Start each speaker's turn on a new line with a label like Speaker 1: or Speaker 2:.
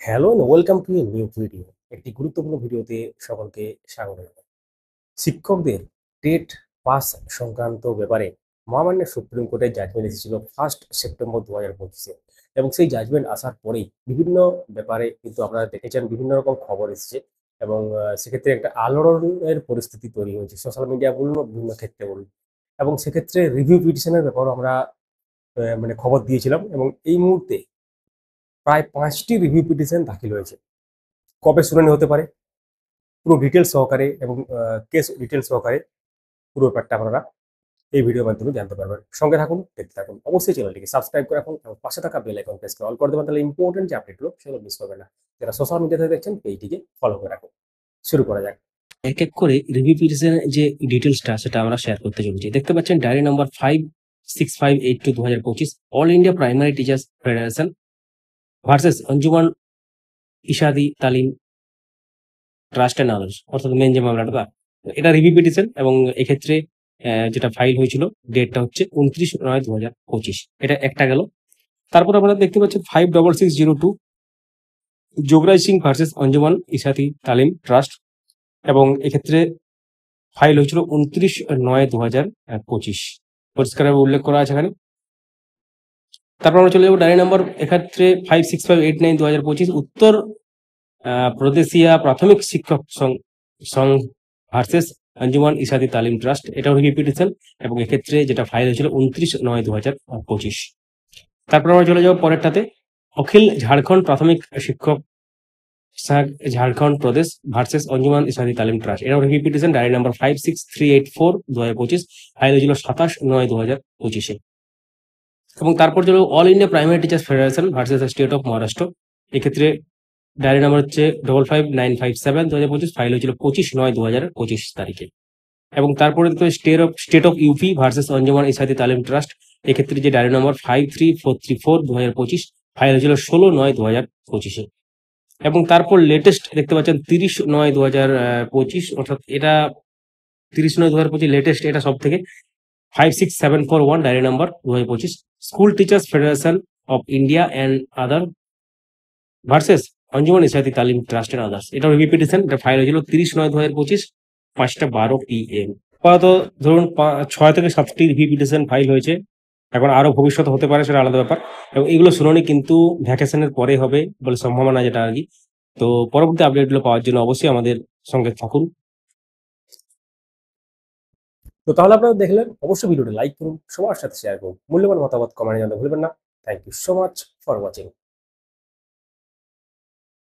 Speaker 1: Hello and welcome to a new video. একটি গুরুত্বপূর্ণ ভিডিওতে সকলকে স্বাগত জানাই। শিক্ষকদের টেট পাস সংক্রান্ত ব্যাপারে মহামান্য সুপ্রিম কোর্টের জাজমেন্ট এসেছিল 1 সেপ্টেম্বর 2025-এ, এবং সেই জাজমেন্ট আসার পরেই বিভিন্ন ব্যাপারে কিন্তু আপনারা দেখেছেন বিভিন্ন রকম খবর এসেছে, এবং সেক্ষেত্রে একটা আলোড়নের পরিস্থিতি তৈরি হয়েছে সোশ্যাল মিডিয়া বলুন বা বিভিন্ন ক্ষেত্রে বলুন। এবং সেক্ষেত্রে রিভিউ পিটিশনের ব্যাপারেও আমরা মানে খবর দিয়েছিলাম, এবং এই মুহূর্তে প্রায় 5টি রিভিউ পিটিশন দাখিল হয়েছে। কবে শুনানি হতে পারে পুরো ডিটেলস সহকারে এবং কেস ডিটেলস সহকারে পুরো ব্যাপারটা আপনারা এই ভিডিওর মাধ্যমে জানতে পারবেন। সঙ্গে থাকুন, দেখতে থাকুন। অবশ্যই চ্যানেলটিকে সাবস্ক্রাইব করে রাখুন এবং পাশে থাকা বেল আইকন প্রেস করে অল করে দেবেন, তাহলে ইম্পর্টেন্ট যে আপডেটগুলো সেগুলো মিস করবেন না। যারা সোশ্যাল মিডিয়াতে দেখছেন পেজটিকে ফলো করে রাখুন। শুরু করা যাক।
Speaker 2: এক এক করে রিভিউ পিটিশনের যে ডিটেলসটা সেটা আমরা শেয়ার করতে চলেছি। দেখতে পাচ্ছেন diary number 56582 2025 all India primary teachers federation versus Anjuman Ishadi Talim trust and others, অর্থাৎ মেন যে মামলাটা এটা রিভিউ পিটিশন, এবং এক্ষেত্রে যেটা ফাইল হয়েছিল ডেটটা হচ্ছে 29/9/2025। এটা একটা গেল। তারপর আপনারা দেখতে পাচ্ছেন 56602 যোগরাজ সিং ভার্সেস অঞ্জুমান ইশাদি তালিম ট্রাস্ট, এবং এক্ষেত্রে ফাইল হয়েছিল 29/9/2025। পরিষ্কারভাবে উল্লেখ করা আছে এখানে। তারপর আমরা চলে যাবো ডায়েরি নাম্বার এক্ষেত্রে 56589 2025 উত্তর প্রদেশিয়া প্রাথমিক শিক্ষক সংঘ ভার্সেস অঞ্জুমান ইসাদি তালিম ট্রাস্ট, এটাও রিভিউ পিটিশন, এবং এক্ষেত্রে যেটা ফাইল হয়েছিল 29/9/2025। তারপর আমরা চলে যাবো পরেরটাতে অখিল ঝাড়খণ্ড প্রাথমিক শিক্ষক সংঘ ঝাড়খণ্ড প্রদেশ ভার্সেস অঞ্জুমান ইসাদি তালিম ট্রাস্ট, এটাও review petition, diary number 56384 2025, file হয়েছিল 27/9/2025-এ। এবং তারপর চলো all India primary teachers federation versus state of Maharashtra, এক্ষেত্রে ডায়েরি নাম্বার হচ্ছে 55957 2025, ফাইল হয়েছিল 25/9/2025 তারিখে। এবং তারপরে state of UP versus Anjuman Isadi Talim trust, এক্ষেত্রে যে ডায়েরি নম্বর 53434 2025, ফাইল হয়েছিল 16/9/2025-এ। এবং তারপর লেটেস্ট দেখতে পাচ্ছেন 30/9/2025, অর্থাৎ এটা 30/9/2025 লেটেস্ট, এটা সব থেকে 56741 diary number 2025 school teachers federation of India and other versus Anjuman Isadi Talim trust and others, এটা রিভিউ পিটিশন, এটা ফাইল হয়েছিল 30/9/2025 5:12 PM। আপাতত ধরুন 6 থেকে 7টি রিভিউ পিটিশন ফাইল হয়েছে, এখন আরো ভবিষ্যতে হতে পারে, সেটা আলাদা ব্যাপার। এবং এগুলো শুনানি কিন্তু ভ্যাকেশনের পরে হবে বলে সম্ভাবনা, যেটা আর কি। তো পরবর্তী আপডেটগুলো পাওয়ার জন্য অবশ্যই আমাদের সঙ্গে থাকুন।
Speaker 1: তো তাহলে আপনারা দেখলেন, অবশ্যই ভিডিওটা লাইক করুন, সবার সাথে শেয়ার করুন, মূল্যবান মতামত কমেন্টে জানাতে ভুলবেন না। Thank you so much for watching.